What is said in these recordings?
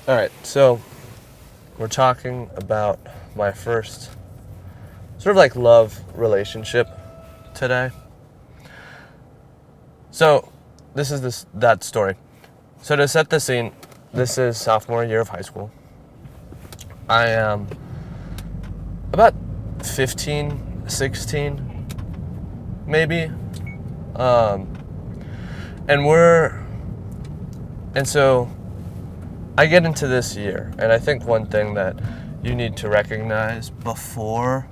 All right, so we're talking about my first sort of like love relationship today. So that story. So to set the scene, this is sophomore year of high school. I am about 15, 16, maybe. Um, and so I get into this year, and I think one thing that you need to recognize before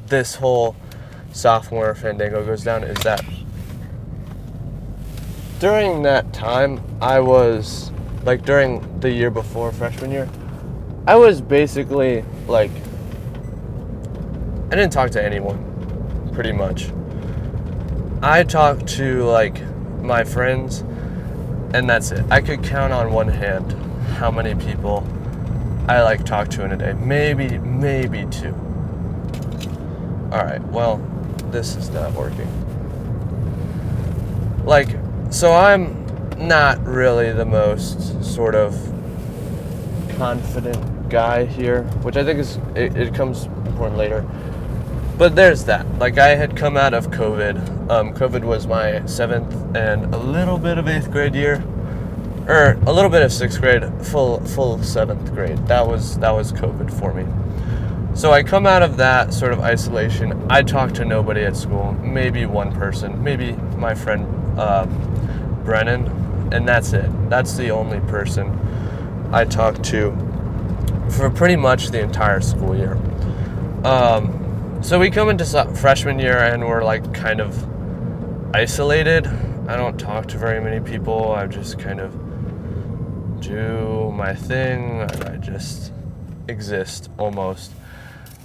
this whole sophomore fandango goes down is that during that time, during the year before freshman year, I was basically I didn't talk to anyone, pretty much. I talked to my friends, and that's it. I could count on one hand how many people I talk to in a day. Maybe two. Alright, well, this is not working. So I'm not really the most sort of confident guy here, which I think it comes important later. But there's that. I had come out of COVID. COVID was my 7th and a little bit of 8th grade year. Or a little bit of 6th grade, full 7th grade. That was COVID for me. So I come out of that sort of isolation. I talk to nobody at school. Maybe one person. Maybe my friend Brennan. And that's it. That's the only person I talk to for pretty much the entire school year. So we come into freshman year and we're kind of isolated. I don't talk to very many people. I just kind of do my thing and I just exist almost.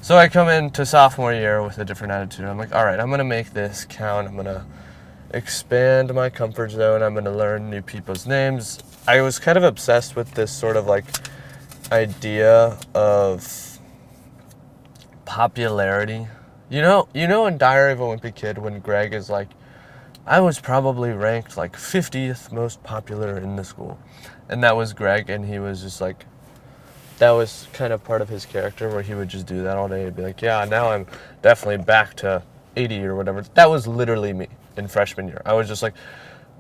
So I come into sophomore year with a different attitude. I'm like, all right, I'm going to make this count. I'm going to expand my comfort zone. I'm going to learn new people's names. I was kind of obsessed with this sort of idea of popularity. You know in Diary of a Wimpy Kid when Greg is I was probably ranked 50th most popular in the school. And that was Greg, and he was just that was kind of part of his character where he would just do that all day. He'd be like, yeah, now I'm definitely back to 80 or whatever. That was literally me in freshman year. I was just what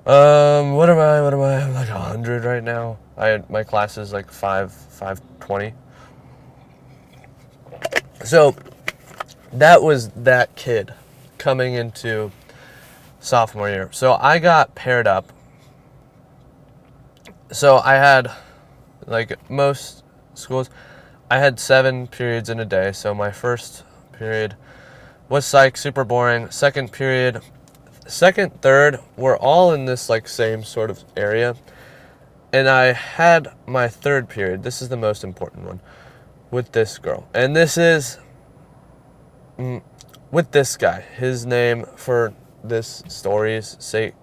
am I? I'm 100 right now. My class is 520. So that was that kid coming into sophomore year. So I got paired up. So I had, most schools, I had 7 periods in a day. So my first period was psych, super boring. Second period, second, third, were all in this same sort of area. And I had my third period, this is the most important one, with this girl. And this is with this guy. His name for this story's sake,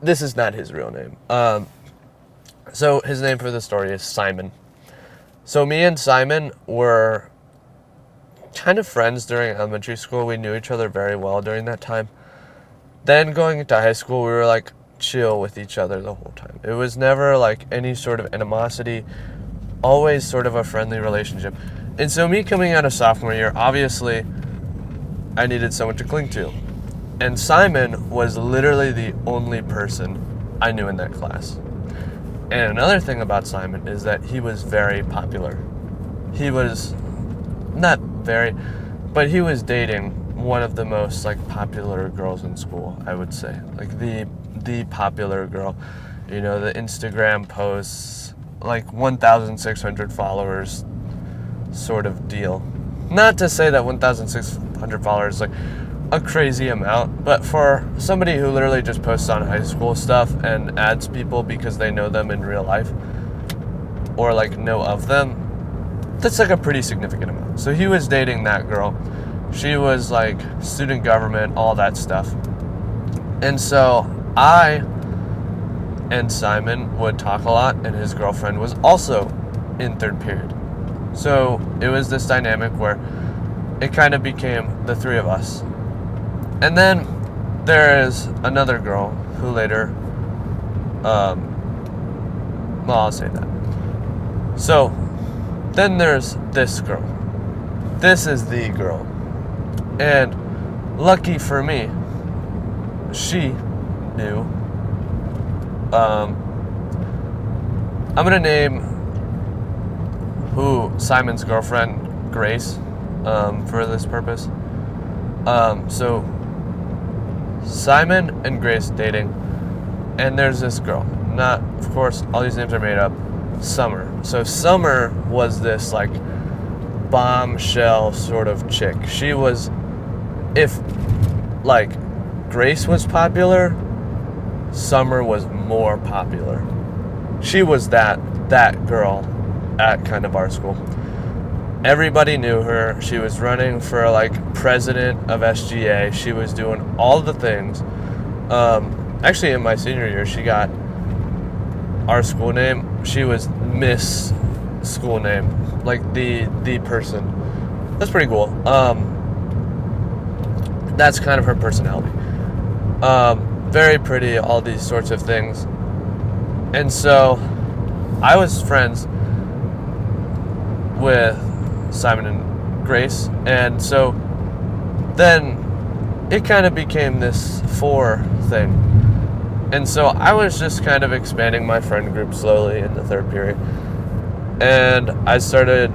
this is not his real name. So his name for the story is Simon. So me and Simon were kind of friends during elementary school. We knew each other very well during that time. Then going into high school, we were chill with each other the whole time. It was never any sort of animosity, always sort of a friendly relationship. And so me coming out of sophomore year, obviously I needed someone to cling to. And Simon was literally the only person I knew in that class. And another thing about Simon is that he was very popular. He was not very, but he was dating one of the most popular girls in school, I would say. The popular girl. The Instagram posts, 1,600 followers sort of deal. Not to say that 1,600 followers is a crazy amount, but for somebody who literally just posts on high school stuff and adds people because they know them in real life or know of them, that's a pretty significant amount. So he was dating that girl. She was student government, all that stuff. And so I and Simon would talk a lot, and his girlfriend was also in third period. So it was this dynamic where it kind of became the three of us. And then there is another girl who later Well, I'll say that. So, then there's this girl. This is the girl. And lucky for me, she knew. I'm going to name Simon's girlfriend, Grace, for this purpose. So, Simon and Grace dating, and there's this girl. Not, of course, all these names are made up. Summer. So Summer was this like bombshell sort of chick. She was, if like Grace was popular, Summer was more popular. She was that girl at kind of our school. Everybody knew her. She was running for like president of SGA. She was doing all the things. Actually, in my senior year, she got our school name. She was Miss School Name, like the person. That's pretty cool. That's kind of her personality. Very pretty, all these sorts of things. And so I was friends with Simon and Grace, and so then it kind of became this 4 thing. And so I was just kind of expanding my friend group slowly in the 3rd period. And I started,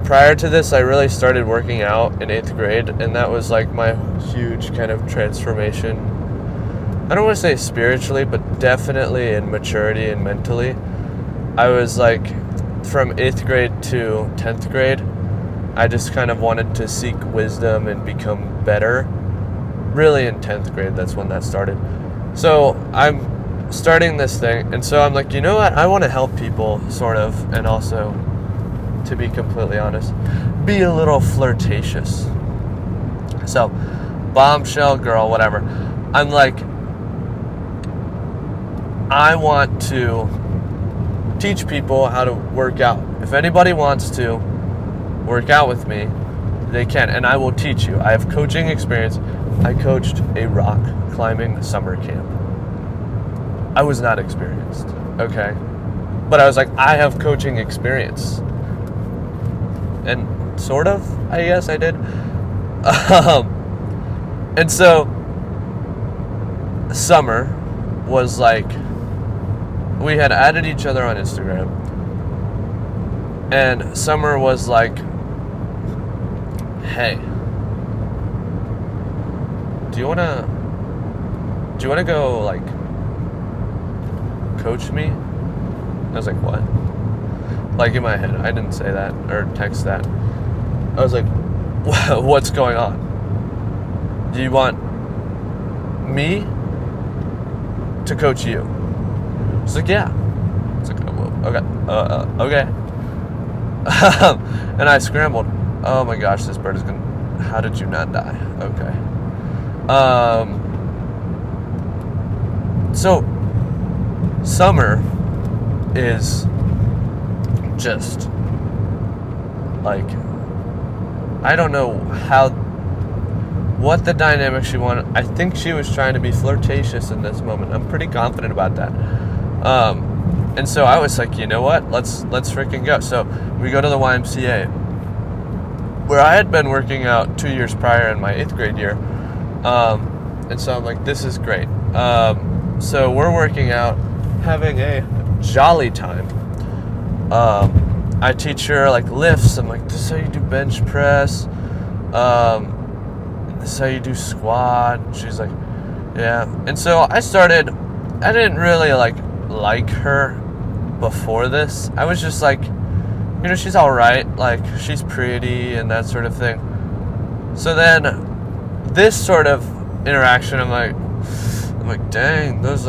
prior to this, I really started working out in 8th grade, and that was like my huge kind of transformation. I don't want to say spiritually, but definitely in maturity and mentally. I was like, from 8th grade to 10th grade, I just kind of wanted to seek wisdom and become better. Really in 10th grade, that's when that started. So I'm starting this thing, and so I'm like, you know what, I want to help people, sort of, and also, to be completely honest, be a little flirtatious. So, bombshell girl, whatever. I'm like, I want to teach people how to work out. If anybody wants to work out with me, they can, and I will teach you. I have coaching experience. I coached a rock climbing summer camp. I was not experienced, okay? But I was like, I have coaching experience. And sort of, I guess I did. And so, Summer was like, we had added each other on Instagram. And Summer was like, hey, do you wanna go like coach me? I was like, what? Like in my head, I didn't say that or text that. I was like, what's going on? Do you want me to coach you? She's like, yeah. It's like, oh, okay. And I scrambled. Oh my gosh, this bird is gonna. How did you not die? Okay. So Summer is just like, I don't know what the dynamic she wanted. I think she was trying to be flirtatious in this moment. I'm pretty confident about that. And so I was like, you know what? Let's freaking go. So we go to the YMCA, where I had been working out 2 years prior in my 8th grade year. And so I'm like, this is great. So we're working out, having a jolly time. I teach her like lifts. I'm like, this is how you do bench press. This is how you do squat. She's like, yeah. And so I didn't really like her before this. I was just like, you know, she's all right. Like, she's pretty and that sort of thing. So then this sort of interaction, I'm like, dang, those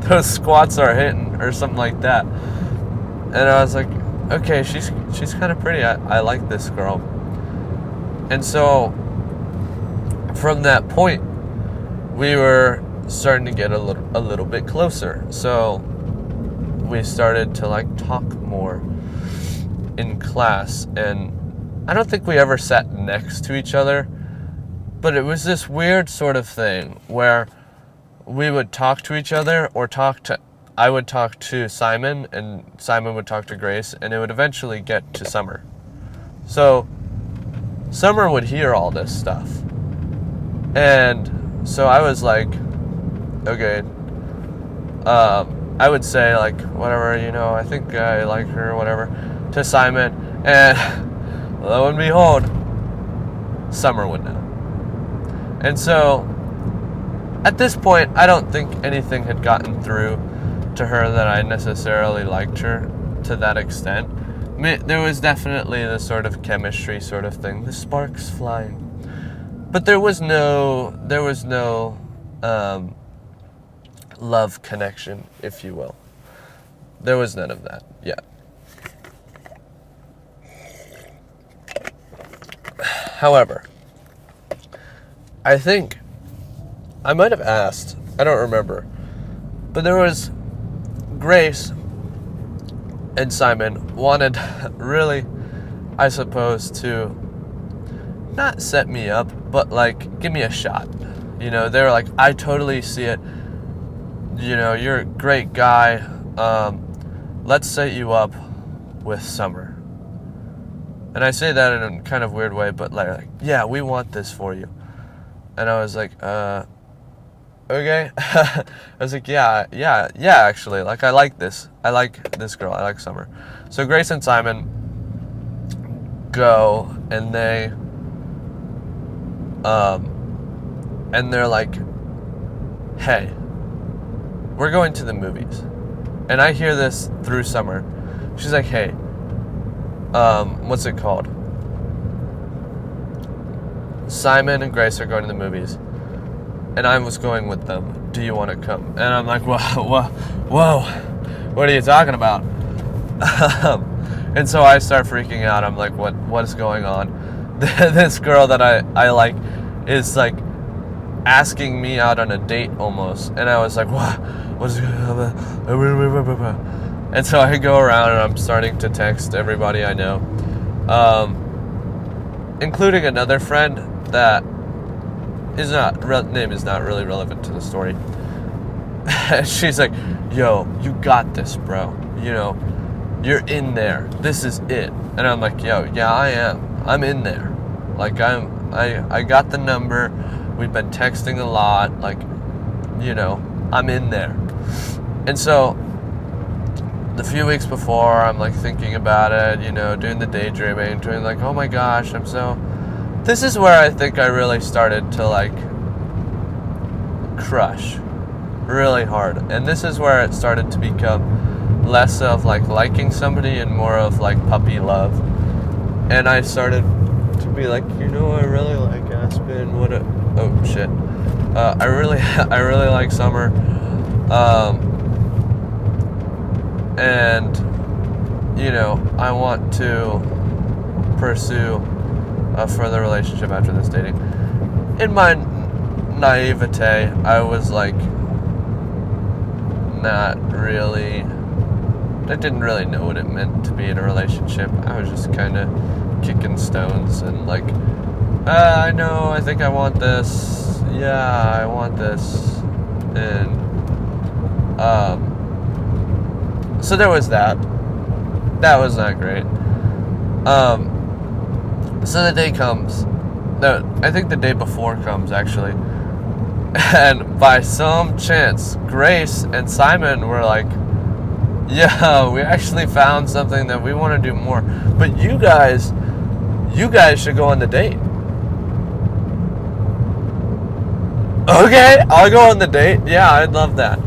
those squats are hitting or something like that. And I was like, okay, she's kind of pretty. I like this girl. And so from that point, we were starting to get a little bit closer. So we started to talk more in class, and I don't think we ever sat next to each other, but it was this weird sort of thing where we would talk to each other or talk to I would talk to Simon, and Simon would talk to Grace, and it would eventually get to Summer. So Summer would hear all this stuff. And so I was like, okay, I would say, like, whatever, I think I like her, whatever, to Simon, and lo and behold, Summer would know. And so, at this point, I don't think anything had gotten through to her that I necessarily liked her to that extent. I mean, there was definitely the sort of chemistry sort of thing, the sparks flying. But there was no love connection, if you will. There was none of that yet. However, I think I might have asked, I don't remember, but there was Grace and Simon wanted really, I suppose, to not set me up, but like give me a shot. They were like, I totally see it. You're a great guy. Let's set you up with Summer. And I say that in a kind of weird way, but like, yeah, we want this for you. And I was like, okay. I was like, yeah, actually, like, I like this. I like this girl. I like Summer. So Grace and Simon go, and they're like, hey, we're going to the movies. And I hear this through Summer. She's like, hey, what's it called? Simon and Grace are going to the movies, and I was going with them. Do you want to come? And I'm like, whoa, what are you talking about? And so I start freaking out. I'm like, what is going on? This girl that I like is like asking me out on a date almost. And I was like, what's going on? And so I go around and I'm starting to text everybody I know, including another friend that name is not really relevant to the story. She's like, yo, you got this, bro. You're in there. This is it. And I'm like, yo, yeah, I am. I'm in there. Like, I got the number. We've been texting a lot. Like, I'm in there. And so the few weeks before, I'm like thinking about it, doing the daydreaming, doing like, oh my gosh, this is where I think I really started to like crush really hard. And this is where it started to become less of like liking somebody and more of like puppy love. And I started to be like, I really like Aspen. Oh shit. I really like Summer. And I want to pursue a further relationship after this dating. In my naivete, I was like, I didn't really know what it meant to be in a relationship. I was just kind of kicking stones and like, I think I want this. Yeah, I want this. And, so there was that. That was not great. So the day comes. I think the day before comes, actually. And by some chance, Grace and Simon were like, yeah, we actually found something that we want to do more. But you guys should go on the date. Okay, I'll go on the date. Yeah, I'd love that.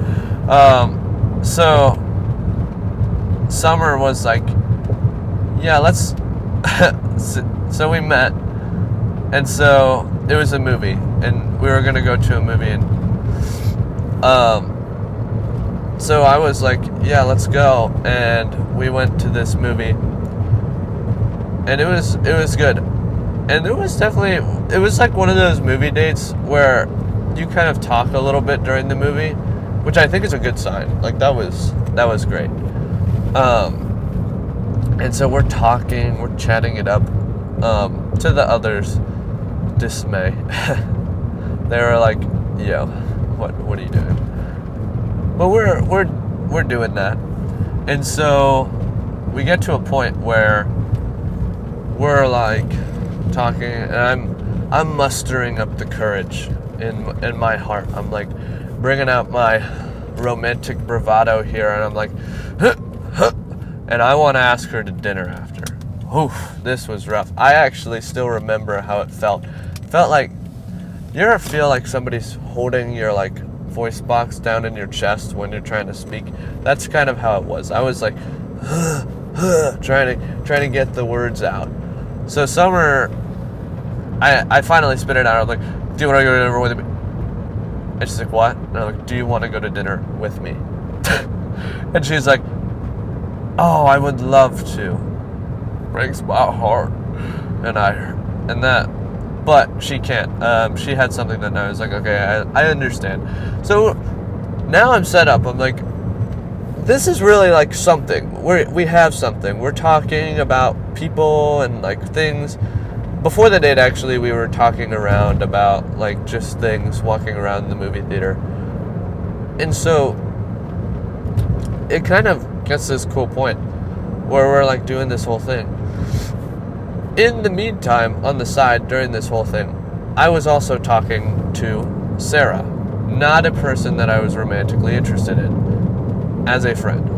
So Summer was like, yeah, let's... So we met, and so it was a movie, and we were going to go to a movie, and so I was like, yeah, let's go, and we went to this movie, and it was good, and it was like one of those movie dates where you kind of talk a little bit during the movie, which I think is a good sign. Like, that was great. And so we're talking, we're chatting it up, to the others' dismay. They were like, yo, what are you doing? But we're doing that. And so we get to a point where we're like talking, and I'm mustering up the courage in my heart. I'm like bringing out my romantic bravado here, and I'm like, huh, huh, and I want to ask her to dinner after. Oof, this was rough. I actually still remember how it felt. Felt like, you ever feel like somebody's holding your like voice box down in your chest when you're trying to speak? That's kind of how it was. I was like, huh, huh, trying to get the words out. So Summer, I finally spit it out. I'm like, do you want to go to dinner with me? And she's like, what? And I'm like, do you want to go to dinner with me? And she's like, oh, I would love to. Breaks my heart. But she can't. She had something that night. I was like, okay, I understand. So now I'm set up. I'm like, this is really like something. We have something. We're talking about people and like things. Before the date, actually, we were talking around about like just things, walking around the movie theater. And so it kind of gets to this cool point where we're like doing this whole thing. In the meantime, on the side, during this whole thing, I was also talking to Sarah, not a person that I was romantically interested in, as a friend.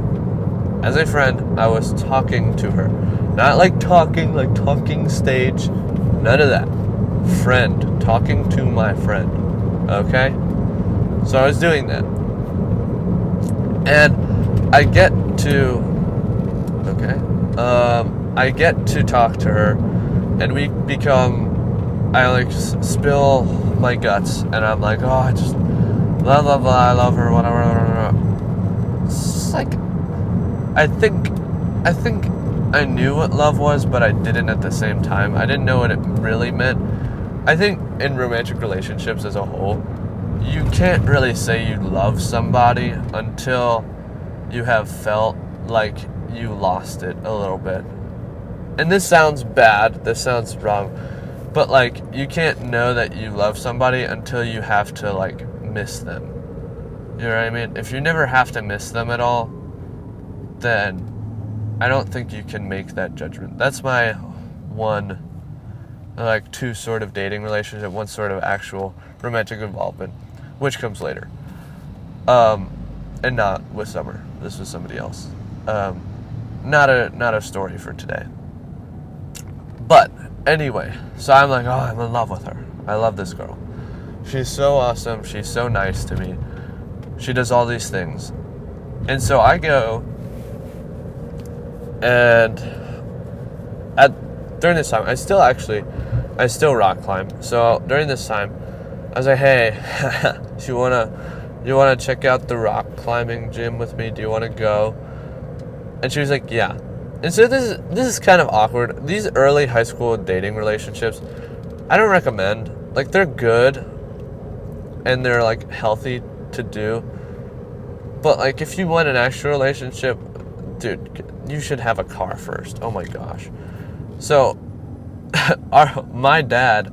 As a friend, I was talking to her. Not like talking stage, none of that. Friend, talking to my friend, okay? So I was doing that. And I get to talk to her, and we become, I like spill my guts, and I'm like, oh, I just blah blah blah, I love her, whatever. It's like, I think I knew what love was, but I didn't at the same time. I didn't know what it really meant. I think in romantic relationships as a whole, you can't really say you love somebody until you have felt like you lost it a little bit. And this sounds bad, this sounds wrong, but like, you can't know that you love somebody until you have to like miss them. You know what I mean? If you never have to miss them at all, then I don't think you can make that judgment. That's my one, like, two sort of dating relationship, one sort of actual romantic involvement, which comes later. And not with Summer. This was somebody else. Not a story for today. But anyway, so I'm like, oh, I'm in love with her. I love this girl. She's so awesome. She's so nice to me. She does all these things. And so I go, and during this time, I still rock climb. So during this time, I was like, hey, you wanna check out the rock climbing gym with me? Do you wanna go? And she was like, yeah. And so this is kind of awkward. These early high school dating relationships, I don't recommend. Like, they're good and they're like healthy to do. But like, if you want an actual relationship, dude, you should have a car first. Oh my gosh. So my dad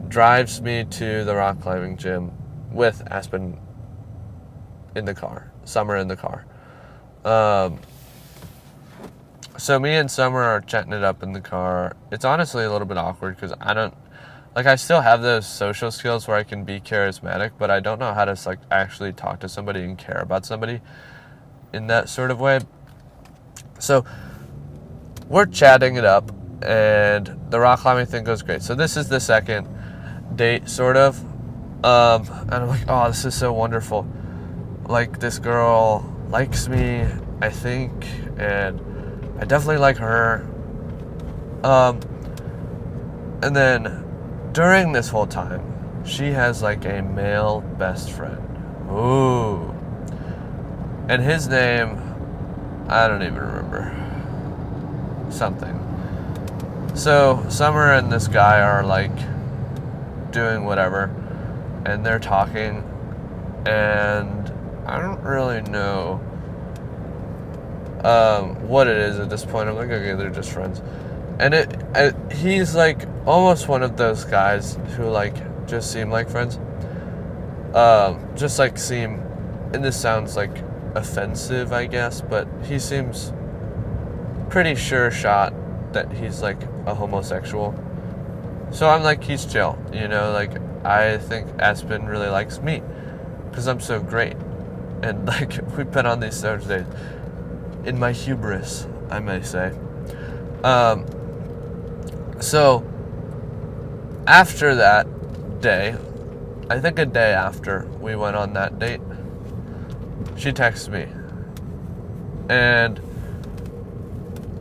drives me to the rock climbing gym with Aspen in the car, Summer in the car. So me and Summer are chatting it up in the car. It's honestly a little bit awkward because I still have those social skills where I can be charismatic, but I don't know how to like actually talk to somebody and care about somebody in that sort of way. So we're chatting it up, and the rock climbing thing goes great. So this is the second date, sort of. And I'm like, oh, this is so wonderful. Like, this girl likes me, I think, and I definitely like her. And then during this whole time, she has like a male best friend. Ooh. And his name, I don't even remember. Something. So Summer and this guy are like doing whatever, and they're talking, and I don't really know what it is at this point. I'm like, okay, they're just friends. And he's like almost one of those guys who like just seem like friends. Just like seem, and this sounds like offensive, I guess, but he seems pretty sure shot that he's like a homosexual. So I'm like, he's chill, you know, like I think Aspen really likes me because I'm so great. And like we've been on these Thursdays in my hubris, I may say. So after that day, I think a day after we went on that date, she texted me.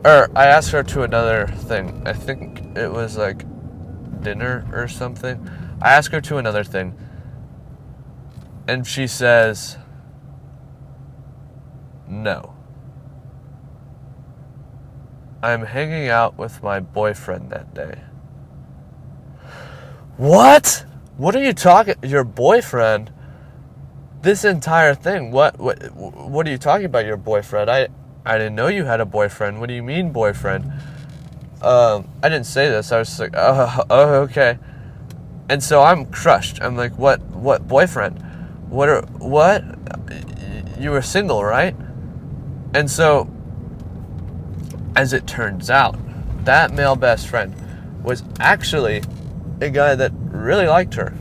I asked her to another thing. I think it was like dinner or something. I asked her to another thing. And she says, no. I'm hanging out with my boyfriend that day. What? What are you talking? Your boyfriend? This entire thing. What are you talking about, your boyfriend? I didn't know you had a boyfriend. What do you mean, boyfriend? I didn't say this. I was just like, oh, okay. And so I'm crushed. I'm like, what boyfriend? What? You were single, right? And so, as it turns out, that male best friend was actually a guy that really liked her.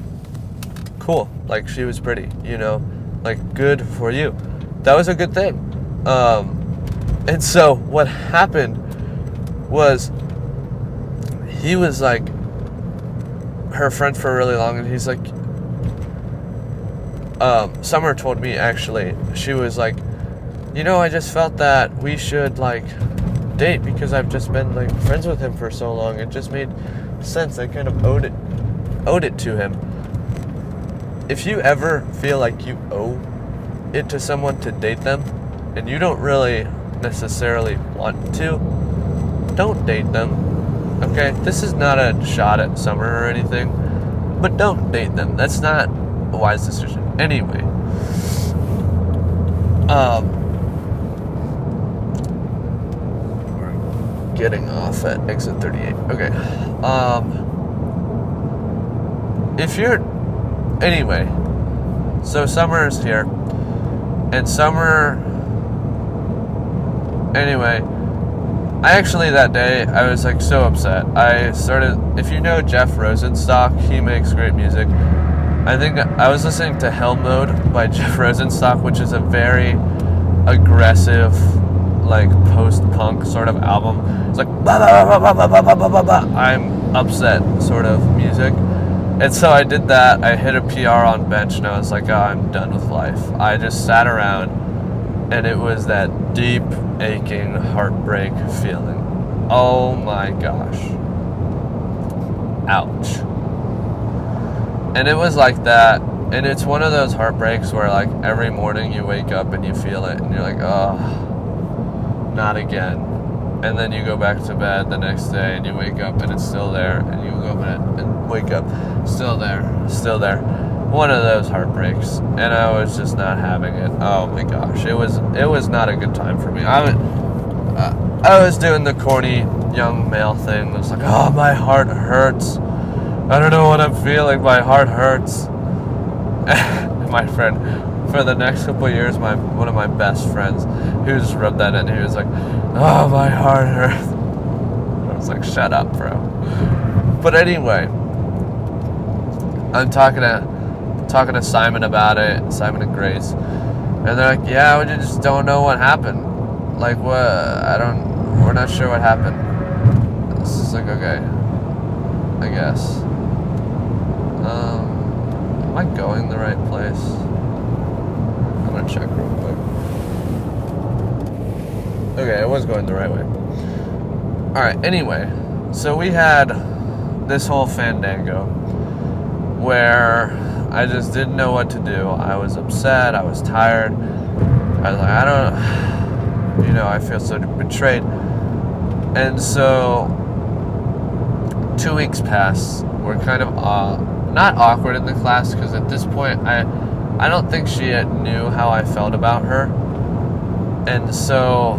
Cool. Like, she was pretty, you know? Like, good for you. That was a good thing. And so, what happened was, he was like her friend for really long, and he's like, Summer told me, actually, she was like, you know, I just felt that we should like date because I've just been like friends with him for so long. It just made sense. I kind of owed it to him. If you ever feel like you owe it to someone to date them, and you don't really necessarily want to, don't date them. Okay, this is not a shot at Summer or anything, but don't date them. That's not a wise decision. Anyway, we're getting off at exit 38. Okay. Anyway, so Summer is here, and anyway, I actually, that day, I was like so upset. If you know Jeff Rosenstock, he makes great music. I think I was listening to Hell Mode by Jeff Rosenstock, which is a very aggressive, like post-punk sort of album. It's like, bah, bah, bah, bah, bah, bah, bah, bah, bah, bah. I'm upset sort of music. And so I did that. I hit a PR on bench, and I was like, oh, I'm done with life. I just sat around, and it was that deep, aching heartbreak feeling. Oh my gosh. Ouch. And it was like that, and it's one of those heartbreaks where like every morning you wake up and you feel it, and you're like, oh, not again. And then you go back to bed the next day and you wake up and it's still there, and you go back and wake up, still there. One of those heartbreaks, and I was just not having it. Oh my gosh, it was not a good time for me. I was doing the corny young male thing. I was like, oh, my heart hurts. I don't know what I'm feeling. My heart hurts. My friend, for the next couple of years, one of my best friends, who just rubbed that in. He was like, oh, my heart hurts. I was like, shut up, bro. But anyway, I'm talking to Simon about it, Simon and Grace, and they're like, yeah, we just don't know what happened. Like, we're not sure what happened. This is like, okay, I guess. Am I going the right place? I'm gonna check real quick. Okay, I was going the right way. Alright, anyway, so we had this whole fandango where I just didn't know what to do. I was upset, I was tired. I was like, I feel so betrayed. And so 2 weeks pass. We're kind of not awkward in the class, because at this point I don't think she knew how I felt about her. And so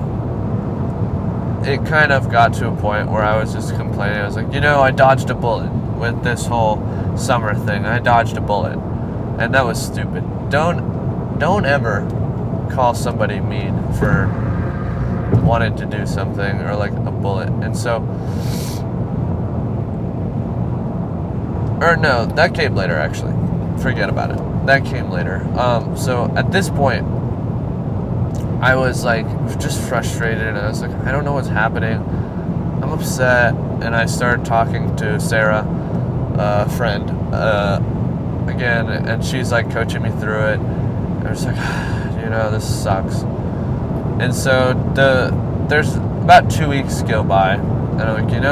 it kind of got to a point where I was just complaining. I was like, I dodged a bullet with this whole Summer thing. I dodged a bullet, and that was stupid. Don't ever call somebody mean for wanting to do something, or like a bullet. And so, or no, that came later actually. Forget about it. That came later. So at this point, I was like just frustrated, and I was like, I don't know what's happening. I'm upset, and I started talking to Sarah, a friend, again, and she's like coaching me through it. I was like, this sucks. And so there's about 2 weeks go by, and I'm like,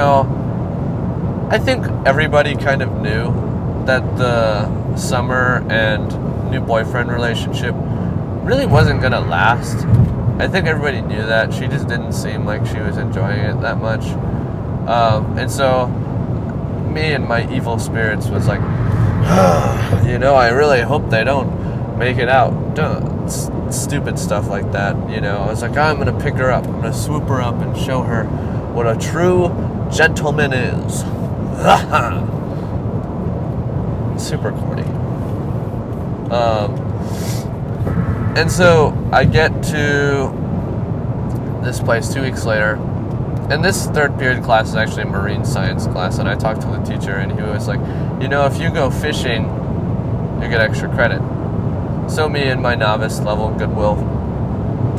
I think everybody kind of knew that the summer and new boyfriend relationship really wasn't gonna last. I think everybody knew that. She just didn't seem like she was enjoying it that much. And so me and my evil spirits was like, I really hope they don't make it out. Stupid stuff like that, I was like, I'm gonna pick her up. I'm gonna swoop her up and show her what a true gentleman is. Super corny. And so I get to this place 2 weeks later, and this third period class is actually a marine science class, and I talked to the teacher, and he was like, if you go fishing, you get extra credit. So me and my novice level Goodwill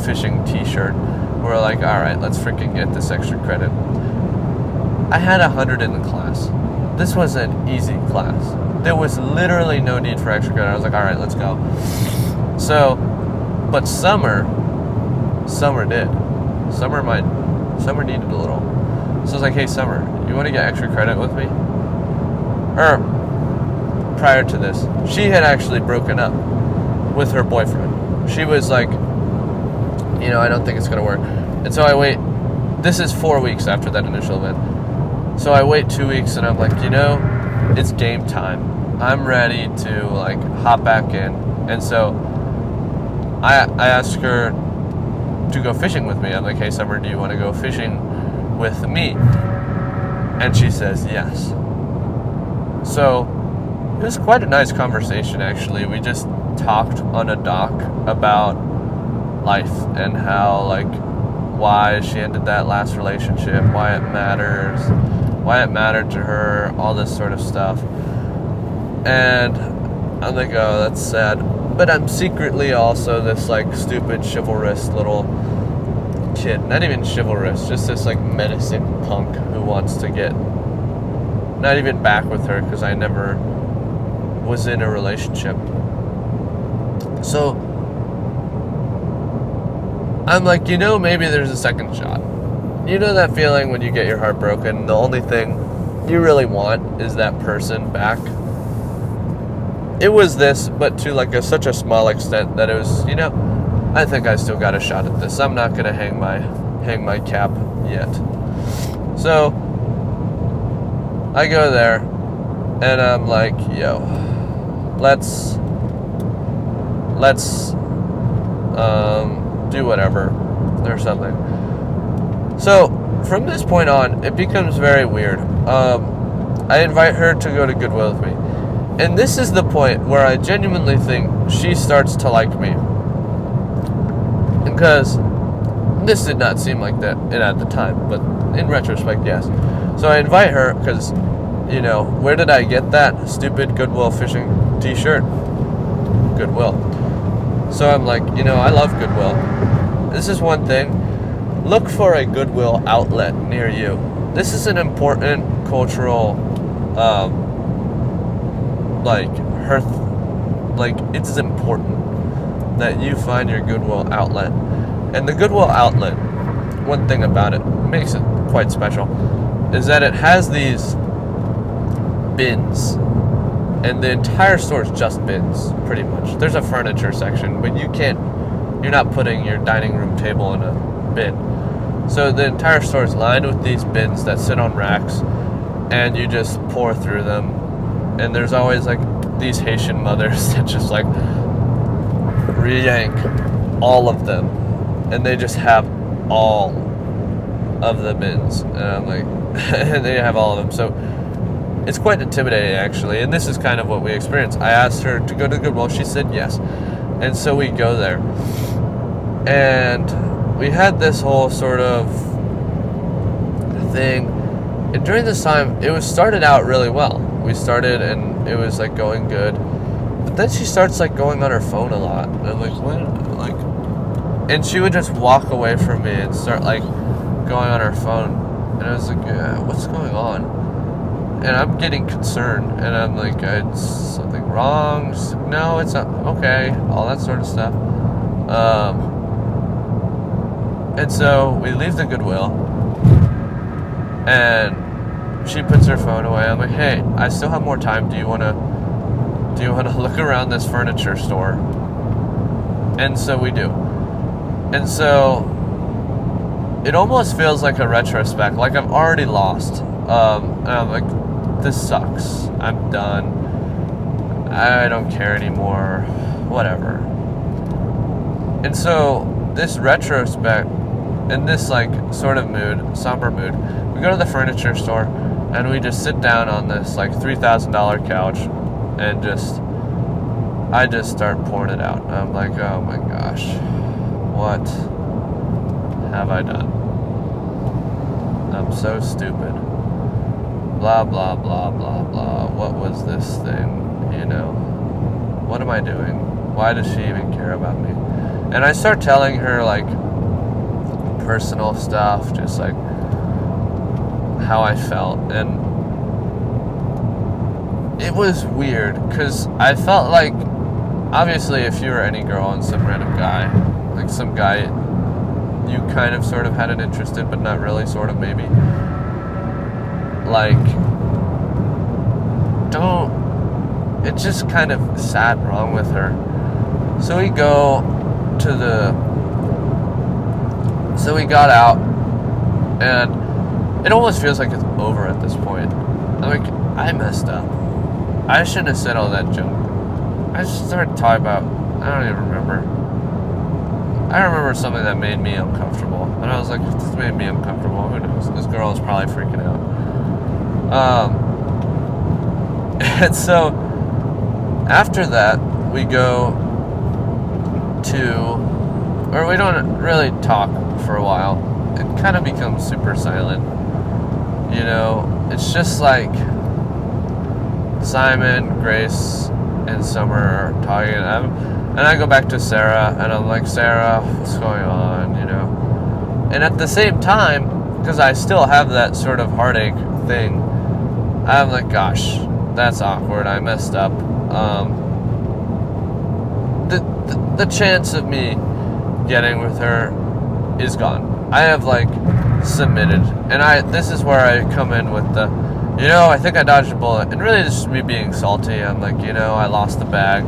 fishing t-shirt were like, all right, let's freaking get this extra credit. I had 100 in the class. This was an easy class. There was literally no need for extra credit. I was like, all right, let's go. So, but summer did. Summer needed a little. So I was like, hey, Summer, you want to get extra credit with me? Prior to this, she had actually broken up with her boyfriend. She was like, I don't think it's going to work. And so I wait. This is 4 weeks after that initial event. So I wait 2 weeks, and I'm like, it's game time. I'm ready to like hop back in. And so I asked her to go fishing with me. I'm like, hey, Summer, do you want to go fishing with me? And she says yes. So it was quite a nice conversation, actually. We just talked on a dock about life and how, like, why she ended that last relationship, why it mattered to her, all this sort of stuff. And I'm like, oh, that's sad. But I'm secretly also this, like, stupid, chivalrous little kid. Not even chivalrous, just this, like, menacing punk who wants to get not even back with her, because I never was in a relationship. So I'm like, maybe there's a second shot. That feeling when you get your heart broken, the only thing you really want is that person back. It was this, but to like such a small extent that it was, I think I still got a shot at this. I'm not gonna hang my cap yet. So I go there, and I'm like, yo, let's do whatever or something. So from this point on, it becomes very weird. I invite her to go to Goodwill with me. And this is the point where I genuinely think she starts to like me. Because this did not seem like that at the time, but in retrospect, yes. So I invite her because, where did I get that stupid Goodwill fishing t-shirt? Goodwill. So I'm like, I love Goodwill. This is one thing. Look for a Goodwill outlet near you. This is an important cultural, it's important that you find your Goodwill outlet. And the Goodwill outlet, one thing about it makes it quite special, is that it has these bins. And the entire store is just bins, pretty much. There's a furniture section, but you're not putting your dining room table in a bin. So the entire store is lined with these bins that sit on racks, and you just pour through them. And there's always like these Haitian mothers that just like yank all of them, and they just have all of the bins. And I'm like, and they have all of them. So it's quite intimidating, actually, and this is kind of what we experienced. I asked her to go to Goodwill. She said yes, and so we go there. And we had this whole sort of thing. And during this time, it was started out really well. We started and it was like going good. But then she starts like going on her phone a lot. And I'm like, what? Like, and she would just walk away from me and start like going on her phone. And I was like, what's going on? And I'm getting concerned. And I'm like, is something wrong? She's like, no, it's not. Okay. All that sort of stuff. And so we leave the Goodwill. And she puts her phone away. I'm like, hey, I still have more time. Do you want to look around this furniture store? And so we do. And so it almost feels like a retrospect, like I've already lost. And I'm like, this sucks. I'm done. I don't care anymore. Whatever. And so this retrospect, in this like sort of mood, somber mood, we go to the furniture store and we just sit down on this like $3,000 couch and I just start pouring it out. I'm like, oh my gosh, what have I done? I'm so stupid. Blah, blah, blah, blah, blah. What was this thing? You know, what am I doing? Why does she even care about me? And I start telling her like personal stuff, just like how I felt. And it was weird because I felt like, obviously, if you were any girl and some random guy, like some guy you kind of sort of had an interest in, but not really, sort of, maybe, like, it just kind of sat wrong with her. So we got out, and it almost feels like it's over at this point. I'm like, I messed up. I shouldn't have said all that junk. I just started talking about, I don't even remember. I remember something that made me uncomfortable. And I was like, if this made me uncomfortable, who knows? This girl is probably freaking out. And so, after that, we go or we don't really talk for a while. It kind of becomes super silent. You know, it's just like Simon, Grace, and Summer are talking, and I go back to Sarah, and I'm like, Sarah, what's going on, you know? And at the same time, because I still have that sort of heartache thing, I'm like, gosh, that's awkward, I messed up. The chance of me getting with her is gone. I have, like, submitted, and this is where I come in with the, you know, I think I dodged a bullet. And really, this is me being salty. I'm like, you know, I lost the bag.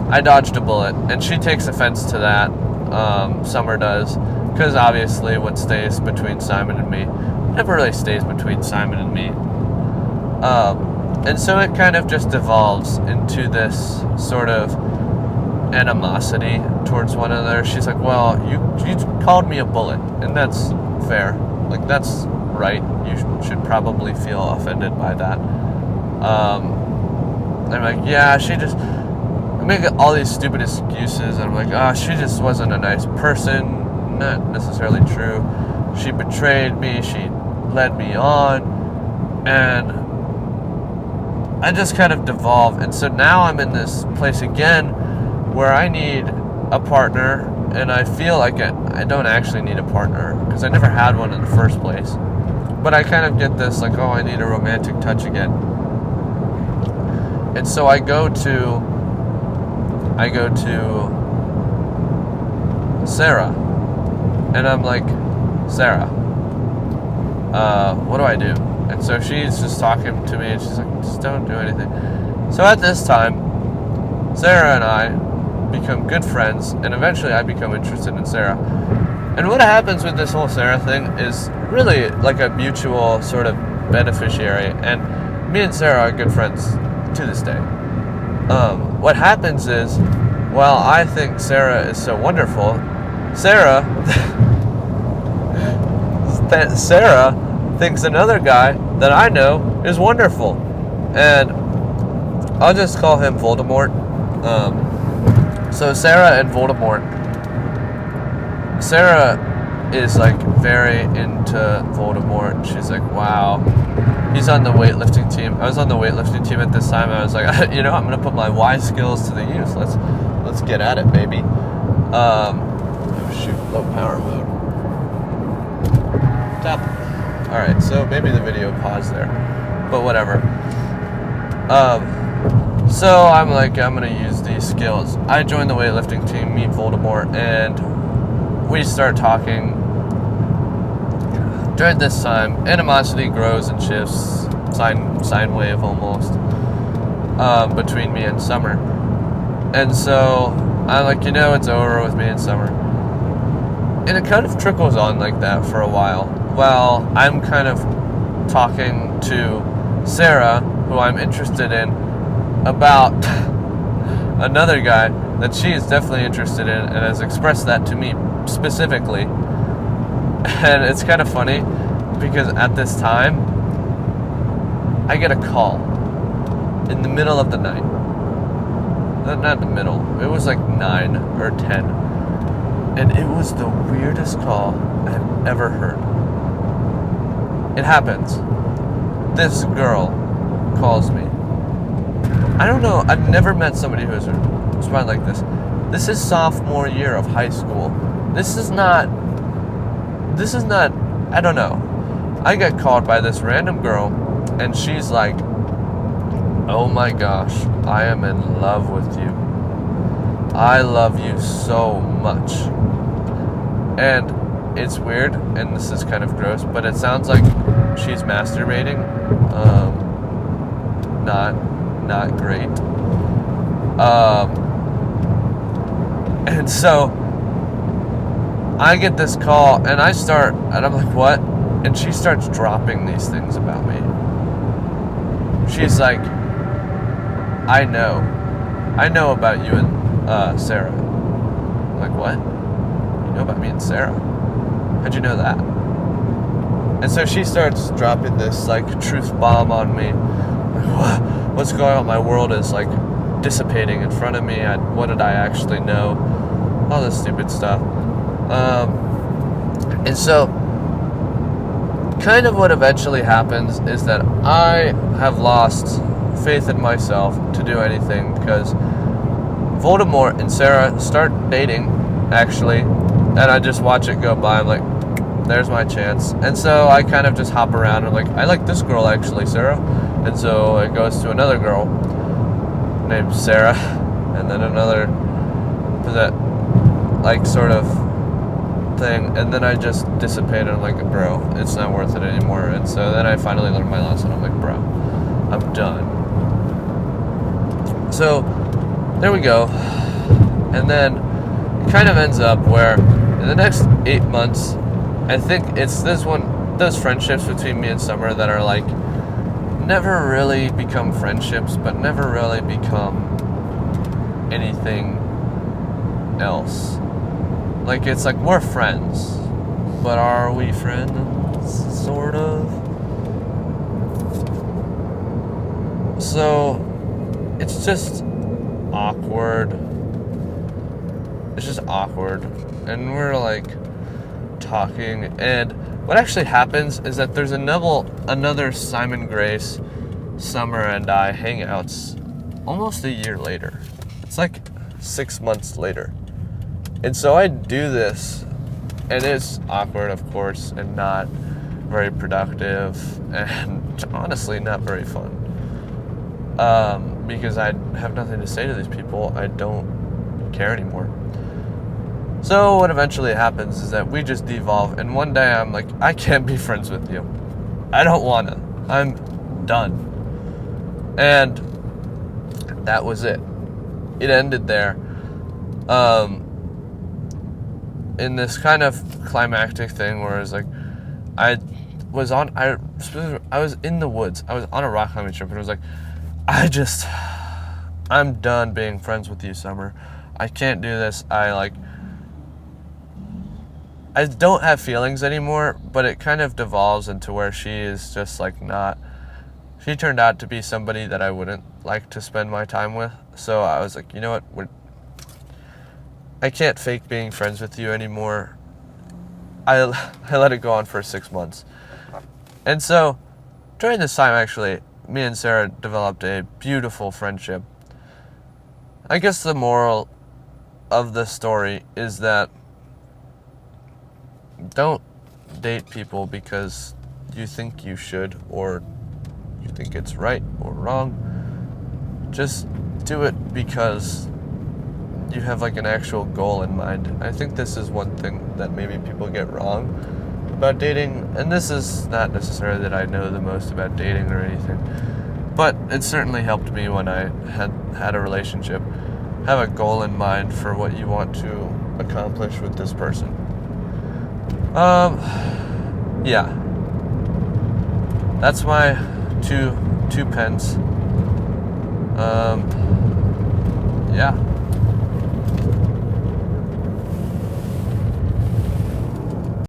I dodged a bullet. And she takes offense to that. Summer does. Because obviously, what stays between Simon and me never really stays between Simon and me. And so it kind of just devolves into this sort of animosity towards one another. She's like, well, you called me a bullet. And that's fair. Like, that's right. You should probably feel offended by that. I'm like, yeah, I make all these stupid excuses. And I'm like, she just wasn't a nice person. Not necessarily true. She betrayed me. She led me on. And I just kind of devolve. And so now I'm in this place again where I need a partner. And I feel like I don't actually need a partner because I never had one in the first place. But I kind of get this, like, I need a romantic touch again. And so I go to Sarah. And I'm like, Sarah, what do I do? And so she's just talking to me, and she's like, just don't do anything. So at this time, Sarah and I become good friends, and eventually I become interested in Sarah. And what happens with this whole Sarah thing is really like a mutual sort of beneficiary, and me and Sarah are good friends to this day. What happens is, while I think Sarah is so wonderful, Sarah thinks another guy that I know is wonderful. And I'll just call him Voldemort. So Sarah and Voldemort Sarah is like very into Voldemort. She's like, wow, he's on the weightlifting team. I was on the weightlifting team at this time. I was like, I'm gonna put my Y skills to the use. Let's get at it, baby. Oh shoot, low power mode. Tap. All right, so maybe the video paused there, but whatever. So I'm like, I'm gonna use these skills. I join the weightlifting team, meet Voldemort, and we start talking. During this time, animosity grows and shifts, sine wave almost, between me and Summer. And so I'm like, it's over with me and Summer. And it kind of trickles on like that for a while. Well, I'm kind of talking to Sarah, who I'm interested in, about another guy that she is definitely interested in and has expressed that to me specifically. And it's kind of funny because at this time, I get a call in the middle of the night. Not the middle. It was like 9 or 10. And it was the weirdest call I've ever heard. It happens. This girl calls me. I don't know. I've never met somebody who has responded like this. This is sophomore year of high school. This is not, I don't know. I get called by this random girl, and she's like, oh my gosh, I am in love with you. I love you so much. And it's weird, and this is kind of gross, but it sounds like she's masturbating. Not great. And so I get this call, and I'm like, what? And she starts dropping these things about me. She's like, I know about you and Sarah. I'm like, what? You know about me and Sarah? How'd you know that? And so she starts dropping this like truth bomb on me. Like, what's going on? My world is like dissipating in front of me. What did I actually know? All this stupid stuff. And so kind of what eventually happens is that I have lost faith in myself to do anything, because Voldemort and Sarah start dating, actually, and I just watch it go by. I'm like, there's my chance. And so I kind of just hop around. I'm like, I like this girl, actually, Sarah. And so it goes to another girl named Sarah, and then another that, like, sort of thing. And then I just dissipated. I'm like, bro, it's not worth it anymore. And so then I finally learned my lesson. I'm like, bro, I'm done. So there we go. And then it kind of ends up where in the next 8 months, I think it's those friendships between me and Summer that are like never really become friendships, but never really become anything else. Like, it's like we're friends, but are we friends? Sort of. So it's just awkward. It's just awkward. And we're like talking, and what actually happens is that there's another Simon Grace, Summer, and I hangouts almost a year later. It's like 6 months later. And so I do this, and it's awkward, of course, and not very productive, and honestly not very fun. Because I have nothing to say to these people. I don't care anymore. So what eventually happens is that we just devolve, and one day I'm like, I can't be friends with you. I don't wanna. I'm done. And that was it. It ended there. In this kind of climactic thing where it's like, I was in the woods. I was on a rock climbing trip, and I was like, I'm done being friends with you, Summer. I can't do this. I don't have feelings anymore, but it kind of devolves into where she is just like not. She turned out to be somebody that I wouldn't like to spend my time with. So I was like, you know what? I can't fake being friends with you anymore. I let it go on for 6 months. And so during this time, actually, me and Sarah developed a beautiful friendship. I guess the moral of the story is that don't date people because you think you should or you think it's right or wrong. Just do it because you have like an actual goal in mind. I think this is one thing that maybe people get wrong about dating, and this is not necessarily that I know the most about dating or anything, but it certainly helped me when I had a relationship. Have a goal in mind for what you want to accomplish with this person. Yeah. That's my two pence. Yeah.